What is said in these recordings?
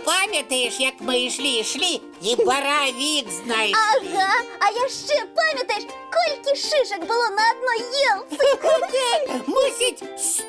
пам'ятаєш, як ми йшли і боровик знайшли? Ага, а яшчэ пам'ятаєш, колькі шишек було на одной елці? Мусить 100,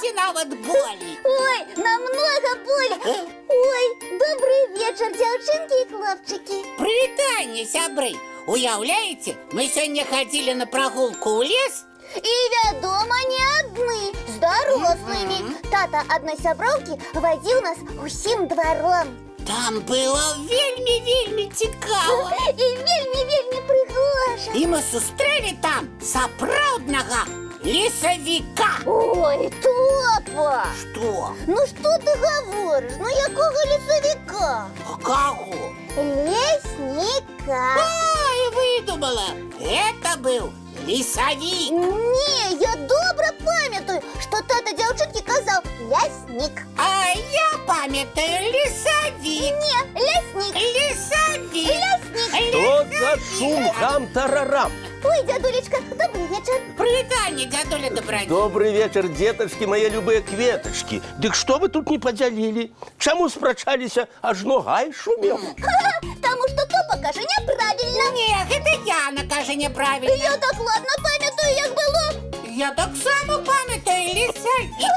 ці нават болей. Ой, намного более. Ой, добрый вечер, девчонки и хлопчики. Прывітанне, сябры. Уяўляеце, мы сёння хадзілі на прагулку ў лес. И, вядома, не одни, с дорослыми. Тата одной сяброўкі водил нас усім двором. Там было вельмі цікава. И вельмі прыгожа. І мы сустрэлі там сапраўднага лесавіка. Ой, Топа! Што? Ну что ты говоришь? Ну якого лесовика? А каго? Лесника. Ай, выдумала. Это был лесавік. Не, я добро памятаю, что тата дзяўчынкі казаў ляснік. А я памятаю лесавік. Не, ляснік. Лесавік. Ляснік. Что за шум, гам-тарарам? Ой, дядулечка, добрый вечер. Прывітанне, дядуля Добрадзей. Добрый вечер, деточки, мои любые кветочки. Дык что вы тут не поделили? Чему спрачаліся, аж ногай шумел? Потому что Топа каже неправильно. Не, гэта Яна кажа неправильно. Я так ладно памятаю, як было. Я так само памятаю лесавік.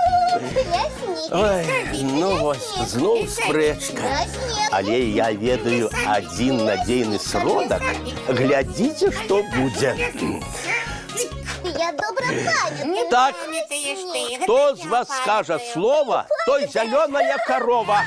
Ляснік. Ой, ну вось, зноў спрэчка. Ляснік. Але я ведаю один надзейны сродак. Глядзіце, што будзе. Я добро памятаю. Так, Памятаеш ты, гэта кто з я вас скажа памятаю. слово, той зеленая корова.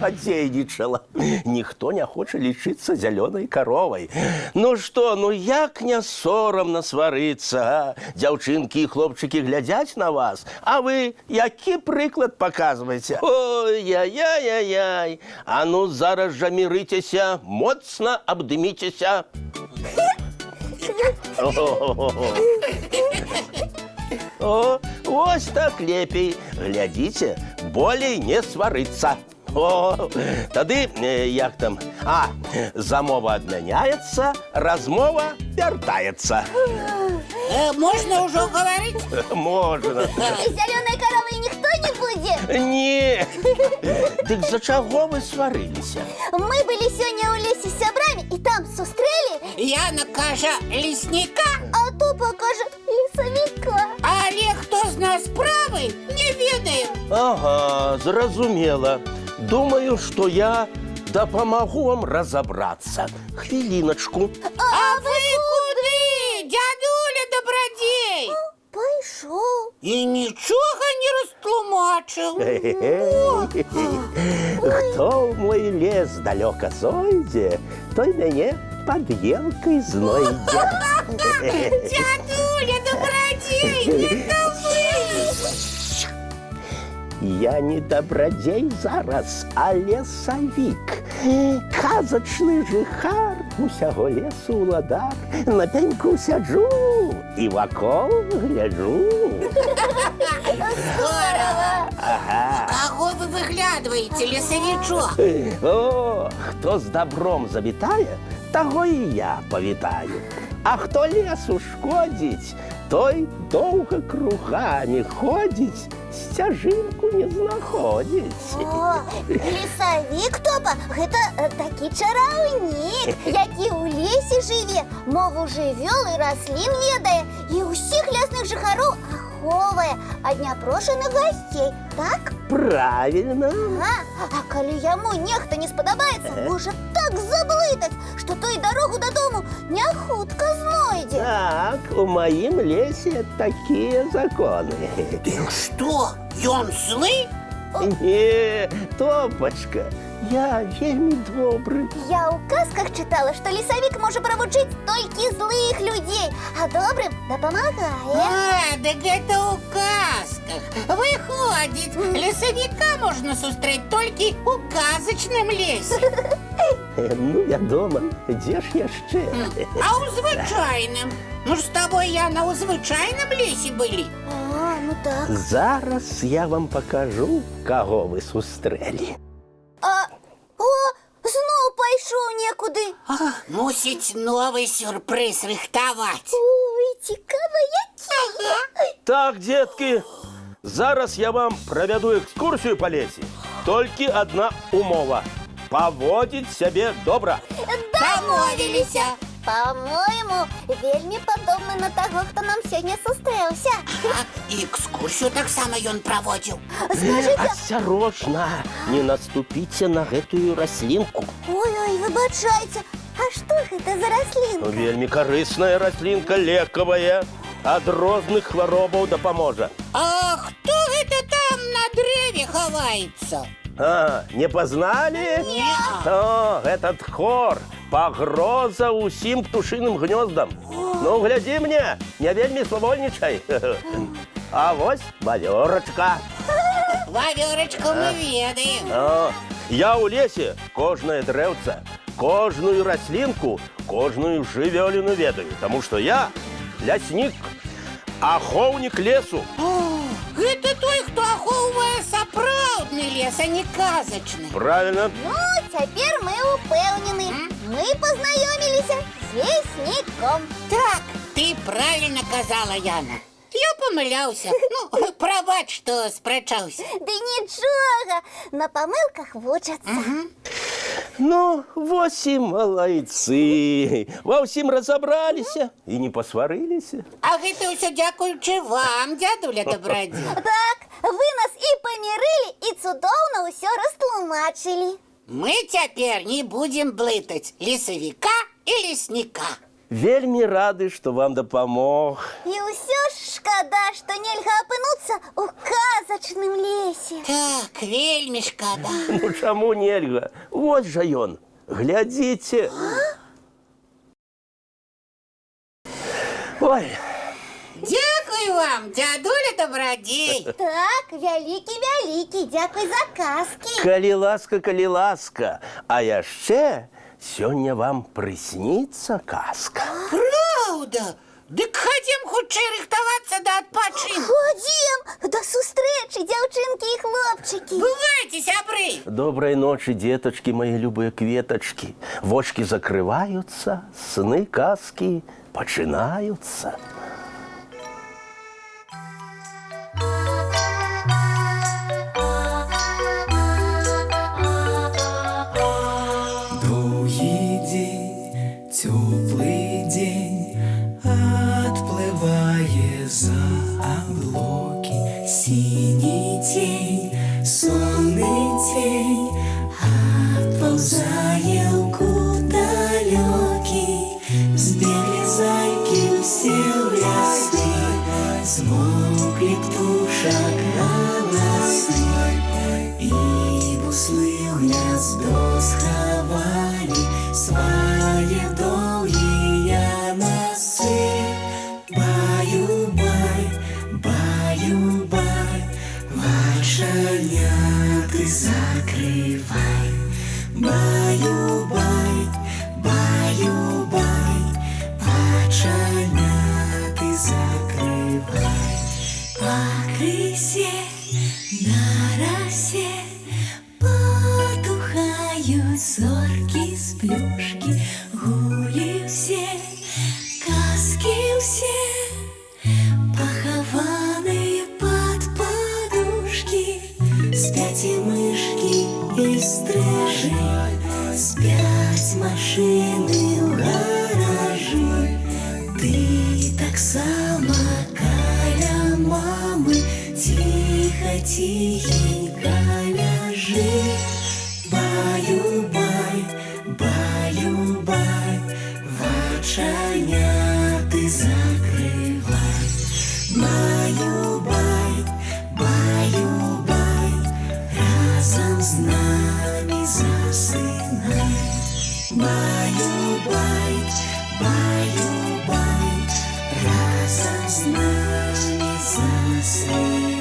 Подзейнічала. Ніхто не хоча лічыцца зеленой коровой. Ну что, ну як не сорамна сварыцца, а? Дзяўчынкі і хлопчыкі глядзяць на вас, а вы які прыклад показваеце? Ой-яй-яй-яй. А ну зараз жа мірыцеся, моцна абдыміцеся. О, вось так лепей. Глядзіце, болей не сварыцца. О, тады, як там, замова адмяняецца, размова вяртаецца. Можно ўжо гаварыць? Можна. Зеленой коровой никто не будет. Не. Дык за чаго вы сварыліся? Мы были сегодня у лесе с сябрами, и там сустрели, Яна кажа лесніка, а Топа каже лесовика. але хто з нас правы, не ведаем. Ага, зразумела. Думаю, что я дапамагу вам разобраться. Хвилиночку. А вы куды, дядуля Добрадзей? Пошел. І нічога не растлумачыў. Хто ў мой лес далёка зойдзе, той мяне пад елкай знойдзе. Дядуля Добрадзей, это вы! Я не добрадзей зараз, а лесавік. Казачны жыхар, усяго лесу ўладар. На пеньку сяджу і вакол гляджу. Здорово! Ага. Каго вы выглядваеце, лесавічок? О, хто з добром завітае, таго і я павітаю. А хто лесу шкодзіць, той доўга кругамі ходзіць, сцяжынку не знаходзіць. О, лесовик Топа, гэта такі чараўнік, які ў лесе жыве, мову жывёл і раслін ведае, і ўсіх лясных жыхароў ахоўвае ад няпрошаных гасцей, так? Правильно. А калі яму нехта не спадабаецца, можа так заблытаць, што той дарогу дадому не хутка знойдзе. Так, у маім лесе такія законы. Ты што, ён злы? Не, Топачка, я вельмі добры. Я ў казках чытала, што лесавік можа правучыць толькі злых людзей, а добрым дапамагае. Дык гэта ў казках. Выходзіць, лесавіка можна сустрэць толькі ў казачным лесе. Ну, вядома, дзе ж яшчэ? А ў звычайным? Ну ж з табой, Яна, у звычайным лесе былі. А, ну так. Зараз я вам покажу, каго вы сустрэлі. Зноў пайшоў некуды. Мусіць новы сюрпрыз рыхтаваць. Ой, цікава, які. Так, детки, зараз я вам проведу экскурсию по лесе. Толькі одна умова. Паводзіць сябе добра. Дамовіліся. По-моему, вельмі падобны на таго, хто нам сёння сустрэўся. І экскурсію таксама ён праводзіў. Скажыце, Асцярожна, не наступіце на гэтую раслінку. ой-ой, выбачайце, а што гэта за раслінка? Вельмі карысная раслінка, лекавая, ад розных хваробаў дапаможа. А хто гэта там на дрэве хаваецца? А, не пазналі? О, этот хор, пагроза ўсім птушыным гнёздам. Ну, глядзі мне, не вельмі свавольнічай. А вось вавёрачка. Вавёрачку мы ведаем. О, я ў лесе кожнае дрэўца, кожную раслінку, кожную жывёліну ведаю, таму што я ляснік, ахоўнік лесу. Гэта той, хто ахоўвае сапраўдны лес, а не казачны. Правильно. Ну, цяпер мы упэўнены. Мы пазнаёміліся з лесніком. Так, ты правильно казала, Яна. Я памыляўся. Ну, прабач, што спрачаўся. Ды нічога, на памылках вучацца. Ну, вось і малайцы. Ва ўсім разабраліся і не пасварыліся. А гэта ўсё дзякуючы вам, дзядуля Дабрадзей. Так, вы нас і памірылі, і цудоўна ўсё растлумачылі. Мы цяпер не будзем блытаць лесавіка і лесніка. Вельмі рады, што вам дапамог. І ўсё ж шкада, што нельга апынуцца ў казачным лесе. Так, вельмі шкада. Ну, чаму нельга? Вось жа ён. Глядзіце. Ой, Дзякуй вам, дзядуля Дабрадзей. Так, вялікі-вялікі, дзякуй за казкі. калі ласка. А яшчэ сёння вам прысніцца казка. Праўда? Дык хадзім хутчэй рыхтавацца да адпачынку. Ходзім, да сустрэчы, дзяўчынкі і хлопчыкі. Бывайце, сябры. Добрай ночы, дзетачкі, мае любыя кветачкі. Вочкі закрываюцца, сны казкі пачынаюцца. Доўгі дзень, цёплы дзень, адплывае за аблокі. Сіні цень, сонны цень, адпаўзае ў кут далёкі. Збеглі зайкі ўсе ў лясы, змоўклі птушак галасы, і буслы ў гняздо схавалі свае доўгія носы. Баю-бай, баю-бай, вачаняты закрывай. Баю-бай, баю-бай, вачаняты закрывай. Пакрысе на расе потухаюць зоркі з плюшкі. Гулі ўсе, казкі ўсе, пахаваныя пад падушкі. Спяць і мышкі, і стрыжы, спяць машыны ў гаражы. Ты таксама каля мамы ціха-ціхенька ляжы. Баю-бай, баю-бай, вачаняты закрывай. Баю-бай, баю-бай, разам з намі засынай. Баю-бай, баю-бай, разам з намі засынай.